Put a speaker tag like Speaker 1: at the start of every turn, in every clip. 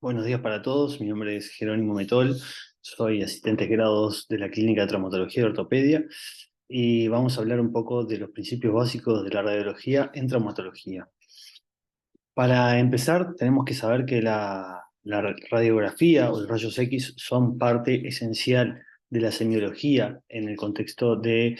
Speaker 1: Buenos días para todos, mi nombre es Jerónimo Metol, soy asistente de grados de la Clínica de Traumatología y Ortopedia y vamos a hablar un poco de los principios básicos de la radiología en traumatología. Para empezar, tenemos que saber que la radiografía o los rayos X son parte esencial de la semiología en el contexto de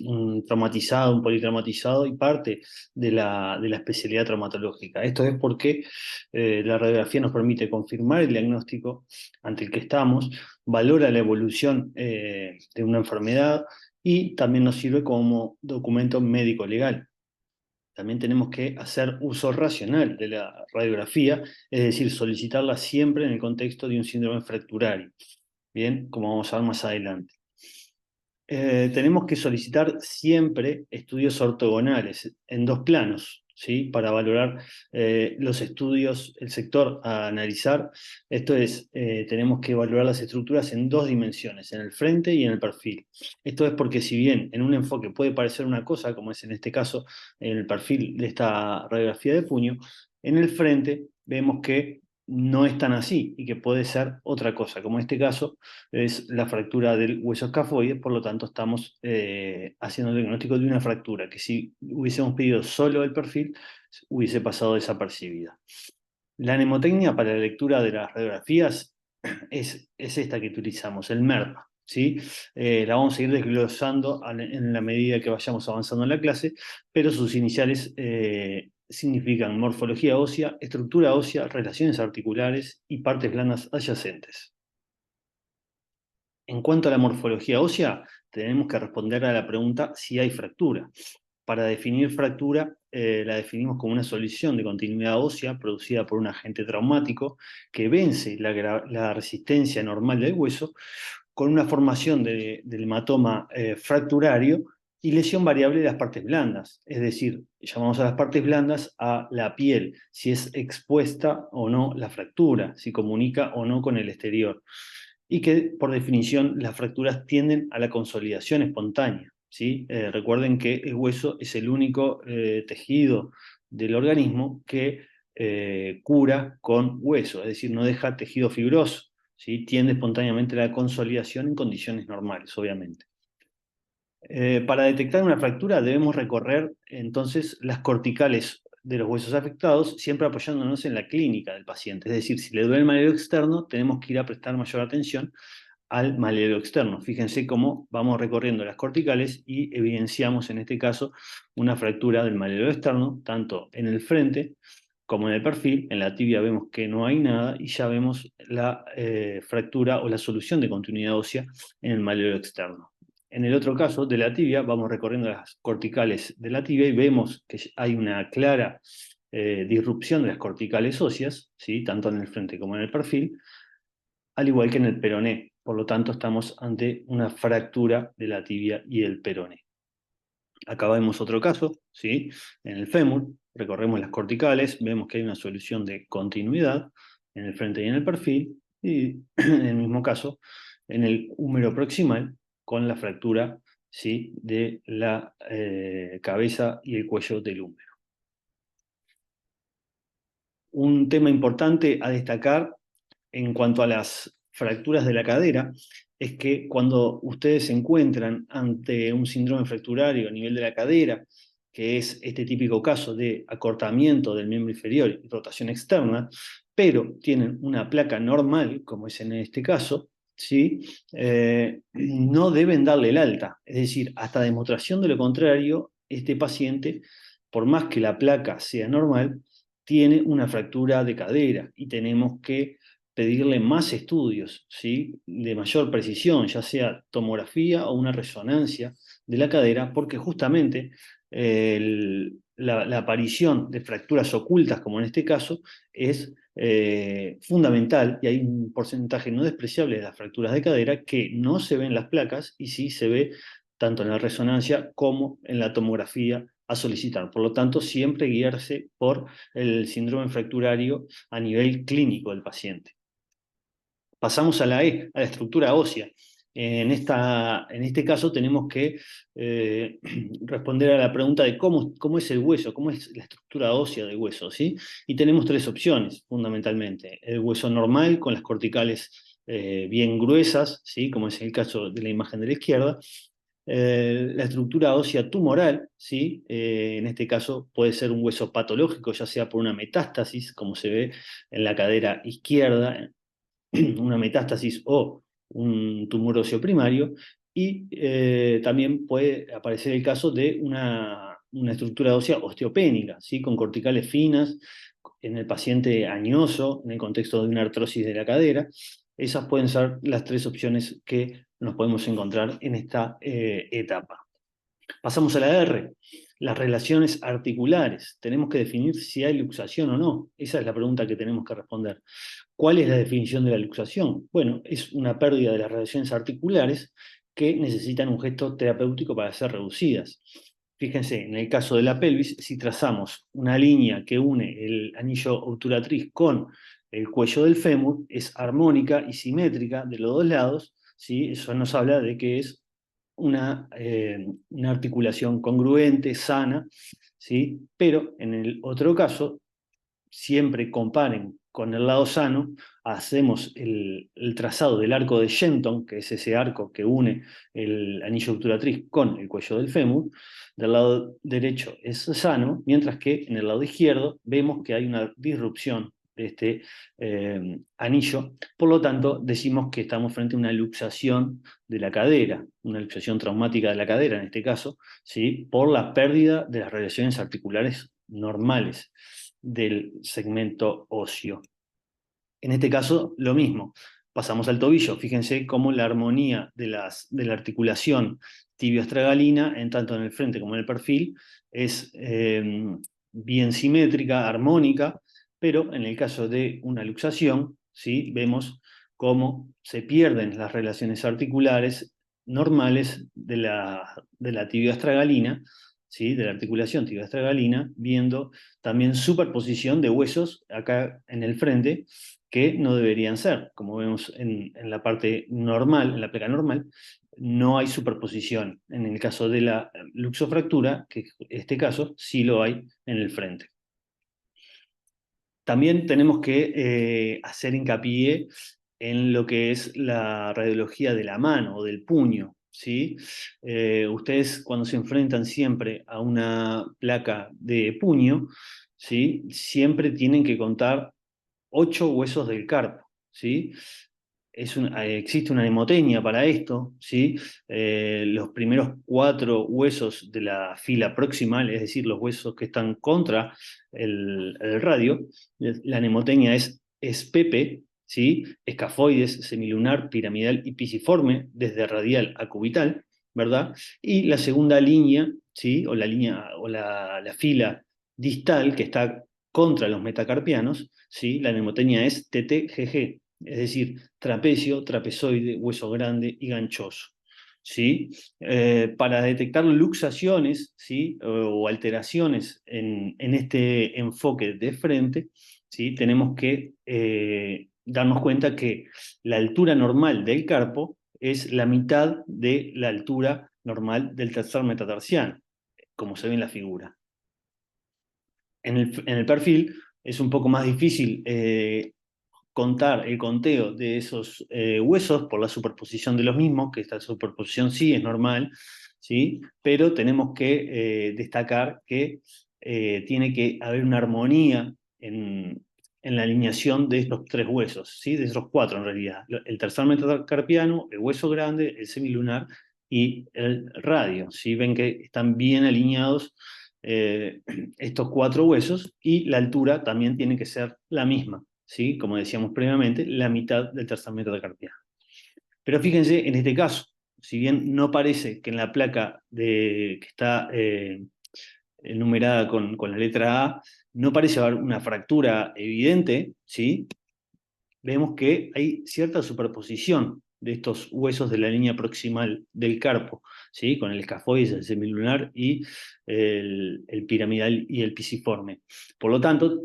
Speaker 1: un traumatizado, un politraumatizado y parte de la especialidad traumatológica. Esto es porque la radiografía nos permite confirmar el diagnóstico ante el que estamos, valora la evolución de una enfermedad y también nos sirve como documento médico-legal. También tenemos que hacer uso racional de la radiografía, es decir, solicitarla siempre en el contexto de un síndrome fracturario, bien, como vamos a ver más adelante. Tenemos que solicitar siempre estudios ortogonales en dos planos, ¿sí? Para valorar los estudios, el sector a analizar. Esto es, tenemos que valorar las estructuras en dos dimensiones, en el frente y en el perfil. Esto es porque si bien en un enfoque puede parecer una cosa, como es en este caso en el perfil de esta radiografía de puño, en el frente vemos que no es tan así y que puede ser otra cosa, como en este caso es la fractura del hueso escafoide, por lo tanto estamos haciendo el diagnóstico de una fractura que si hubiésemos pedido solo el perfil, hubiese pasado desapercibida. La mnemotecnia para la lectura de las radiografías es esta que utilizamos, el MERP. ¿Sí? La vamos a ir desglosando en la medida que vayamos avanzando en la clase, pero sus iniciales significan morfología ósea, estructura ósea, relaciones articulares y partes blandas adyacentes. En cuanto a la morfología ósea, tenemos que responder a la pregunta si hay fractura. Para definir fractura, la definimos como una solución de continuidad ósea producida por un agente traumático que vence la resistencia normal del hueso con una formación del hematoma fracturario y lesión variable de las partes blandas. Es decir, llamamos a las partes blandas a la piel, si es expuesta o no la fractura, si comunica o no con el exterior y que por definición las fracturas tienden a la consolidación espontánea. ¿Sí? Recuerden que el hueso es el único tejido del organismo que cura con hueso, es decir, no deja tejido fibroso, ¿sí? Tiende espontáneamente a la consolidación en condiciones normales, obviamente. Para detectar una fractura debemos recorrer entonces las corticales de los huesos afectados, siempre apoyándonos en la clínica del paciente. Es decir, si le duele el maleo externo, tenemos que ir a prestar mayor atención al maleo externo. Fíjense cómo vamos recorriendo las corticales y evidenciamos en este caso una fractura del maleo externo, tanto en el frente como en el perfil. En la tibia vemos que no hay nada y ya vemos la fractura o la solución de continuidad ósea en el maleo externo. En el otro caso, de la tibia, vamos recorriendo las corticales de la tibia y vemos que hay una clara disrupción de las corticales óseas, ¿sí? Tanto en el frente como en el perfil, al igual que en el peroné. Por lo tanto, estamos ante una fractura de la tibia y el peroné. Acá vemos otro caso, ¿sí? En el fémur, recorremos las corticales, vemos que hay una solución de continuidad en el frente y en el perfil, y en el mismo caso, en el húmero proximal, con la fractura, ¿sí? De la cabeza y el cuello del húmero. Un tema importante a destacar en cuanto a las fracturas de la cadera es que cuando ustedes se encuentran ante un síndrome fracturario a nivel de la cadera, que es este típico caso de acortamiento del miembro inferior y rotación externa, pero tienen una placa normal, como es en este caso, ¿sí? No deben darle el alta. Es decir, hasta demostración de lo contrario, este paciente, por más que la placa sea normal, tiene una fractura de cadera y tenemos que pedirle más estudios, ¿sí? De mayor precisión, ya sea tomografía o una resonancia de la cadera, porque justamente la aparición de fracturas ocultas, como en este caso, es fundamental y hay un porcentaje no despreciable de las fracturas de cadera que no se ven en las placas y sí se ve tanto en la resonancia como en la tomografía a solicitar. Por lo tanto, siempre guiarse por el síndrome fracturario a nivel clínico del paciente. Pasamos a la E, a la estructura ósea. En este caso tenemos que eh, responder a la pregunta de cómo es el hueso, cómo es la estructura ósea del hueso, ¿sí? Y tenemos tres opciones, fundamentalmente. El hueso normal, con las corticales bien gruesas, ¿sí? Como es el caso de la imagen de la izquierda. La estructura ósea tumoral, ¿sí? En este caso puede ser un hueso patológico, ya sea por una metástasis, como se ve en la cadera izquierda, una metástasis o un tumor óseo primario, y también puede aparecer el caso de una estructura ósea osteopénica, ¿sí? Con corticales finas, en el paciente añoso, en el contexto de una artrosis de la cadera. Esas pueden ser las tres opciones que nos podemos encontrar en esta etapa. Pasamos a la R, las relaciones articulares. Tenemos que definir si hay luxación o no. Esa es la pregunta que tenemos que responder. ¿Cuál es la definición de la luxación? Bueno, es una pérdida de las relaciones articulares que necesitan un gesto terapéutico para ser reducidas. Fíjense, en el caso de la pelvis, si trazamos una línea que une el anillo obturatriz con el cuello del fémur, es armónica y simétrica de los dos lados, ¿sí? Eso nos habla de que es una articulación congruente, sana, ¿sí? Pero en el otro caso, siempre comparen con el lado sano, hacemos el trazado del arco de Shenton, que es ese arco que une el anillo obturatriz con el cuello del fémur. Del lado derecho es sano, mientras que en el lado izquierdo vemos que hay una disrupción de este anillo. Por lo tanto, decimos que estamos frente a una luxación de la cadera, una luxación traumática de la cadera en este caso, ¿sí? Por la pérdida de las relaciones articulares normales del segmento óseo. En este caso, lo mismo. Pasamos al tobillo. Fíjense cómo la armonía de la articulación tibio-astragalina, en tanto en el frente como en el perfil, es bien simétrica, armónica, pero en el caso de una luxación, ¿sí? Vemos cómo se pierden las relaciones articulares normales de la tibio-astragalina, ¿sí? De la articulación tibio-astragalina, viendo también superposición de huesos acá en el frente, que no deberían ser. Como vemos en la parte normal, en la placa normal, no hay superposición. En el caso de la luxofractura, que en este caso sí lo hay en el frente. También tenemos que hacer hincapié en lo que es la radiología de la mano o del puño, ¿sí? Ustedes cuando se enfrentan siempre a una placa de puño, ¿sí? Siempre tienen que contar 8 huesos del carpo, ¿sí? Existe una mnemotecnia para esto, ¿sí? Los primeros 4 huesos de la fila proximal, es decir, los huesos que están contra el radio, la mnemotecnia es Pepe, ¿sí? Escafoides, semilunar, piramidal y pisiforme, desde radial a cubital, ¿verdad? Y la segunda línea, ¿sí? O la línea, o la fila distal, que está contra los metacarpianos, ¿sí? La mnemotecnia es TTGG, es decir, trapecio, trapezoide, hueso grande y ganchoso, ¿sí? Para detectar luxaciones, ¿sí? O alteraciones en este enfoque de frente, ¿sí? Tenemos que darnos cuenta que la altura normal del carpo es la mitad de la altura normal del tercer metatarsiano, como se ve en la figura. En el perfil es un poco más difícil contar el conteo de esos huesos por la superposición de los mismos, que esta superposición sí es normal, ¿sí? Pero tenemos que destacar que tiene que haber una armonía en la alineación de estos 3 huesos, ¿sí? De esos 4 en realidad. El tercer metacarpiano, el hueso grande, el semilunar y el radio, ¿sí? Ven que están bien alineados eh, estos 4 huesos, y la altura también tiene que ser la misma, ¿sí? Como decíamos previamente, la mitad del tercer metacarpiano. Pero fíjense en este caso, si bien no parece que en la placa que está numerada con la letra A, no parece haber una fractura evidente, ¿sí? Vemos que hay cierta superposición de estos huesos de la línea proximal del carpo, ¿sí? Con el escafoides, el semilunar y el piramidal y el pisiforme. Por lo tanto,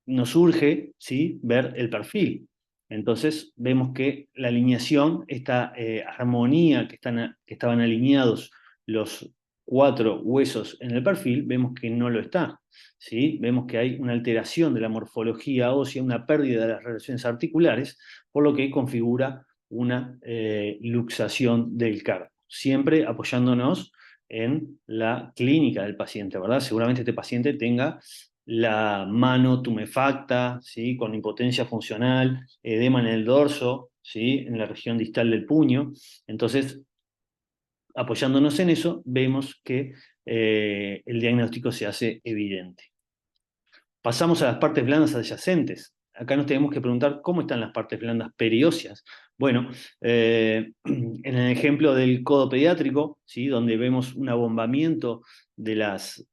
Speaker 1: nos urge, ¿sí? Ver el perfil. Entonces vemos que la alineación, esta armonía que estaban alineados los 4 huesos en el perfil, vemos que no lo está, ¿sí? Vemos que hay una alteración de la morfología ósea, una pérdida de las relaciones articulares, por lo que configura una luxación del carpo. Siempre apoyándonos en la clínica del paciente, ¿verdad? Seguramente este paciente tenga la mano tumefacta, ¿sí? Con impotencia funcional, edema en el dorso, ¿sí? En la región distal del puño. Entonces, apoyándonos en eso, vemos que el diagnóstico se hace evidente. Pasamos a las partes blandas adyacentes. Acá nos tenemos que preguntar cómo están las partes blandas perióseas. Bueno, en el ejemplo del codo pediátrico, ¿sí? Donde vemos un abombamiento de las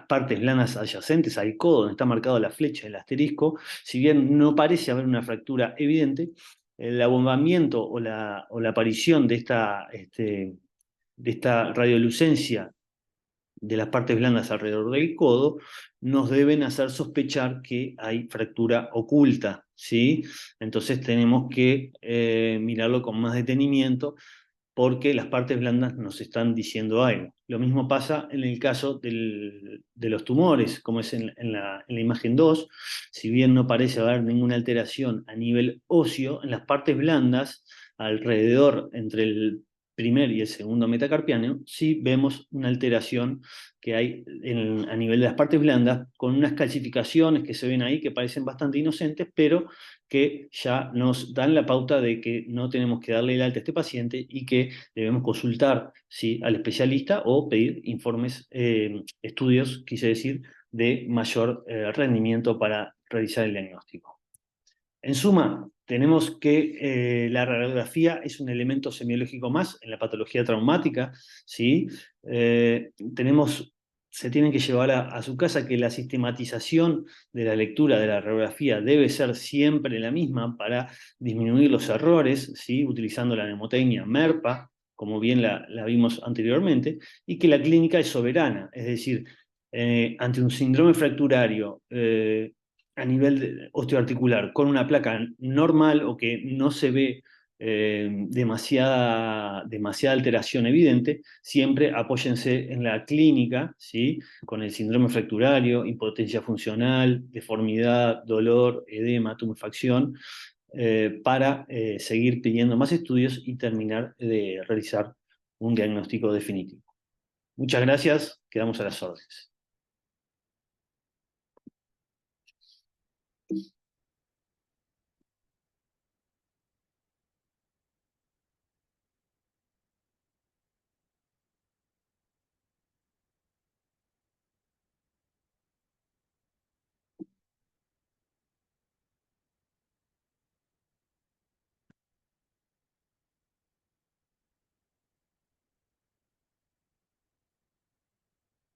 Speaker 1: partes blandas adyacentes al codo, donde está marcado la flecha, el asterisco, si bien no parece haber una fractura evidente, el abombamiento o la aparición de esta radiolucencia de las partes blandas alrededor del codo, nos deben hacer sospechar que hay fractura oculta, ¿sí? Entonces tenemos que mirarlo con más detenimiento porque las partes blandas nos están diciendo algo. Lo mismo pasa en el caso de los tumores, como es en la imagen 2, si bien no parece haber ninguna alteración a nivel óseo, en las partes blandas, alrededor entre el primer y el segundo metacarpiano, sí vemos una alteración que hay a nivel de las partes blandas, con unas calcificaciones que se ven ahí que parecen bastante inocentes, pero que ya nos dan la pauta de que no tenemos que darle el alta a este paciente y que debemos consultar, ¿sí? Al especialista o pedir informes, estudios, quise decir, de mayor rendimiento para realizar el diagnóstico. En suma, tenemos que la radiografía es un elemento semiológico más en la patología traumática, ¿sí? Se tienen que llevar a su casa que la sistematización de la lectura de la radiografía debe ser siempre la misma para disminuir los errores, ¿sí? Utilizando la mnemotecnia MERPA, como bien la vimos anteriormente, y que la clínica es soberana, es decir, ante un síndrome fracturario, a nivel osteoarticular con una placa normal o que no se ve demasiada alteración evidente, siempre apóyense en la clínica, ¿sí? Con el síndrome fracturario, impotencia funcional, deformidad, dolor, edema, tumefacción, para seguir pidiendo más estudios y terminar de realizar un diagnóstico definitivo. Muchas gracias, quedamos a las órdenes.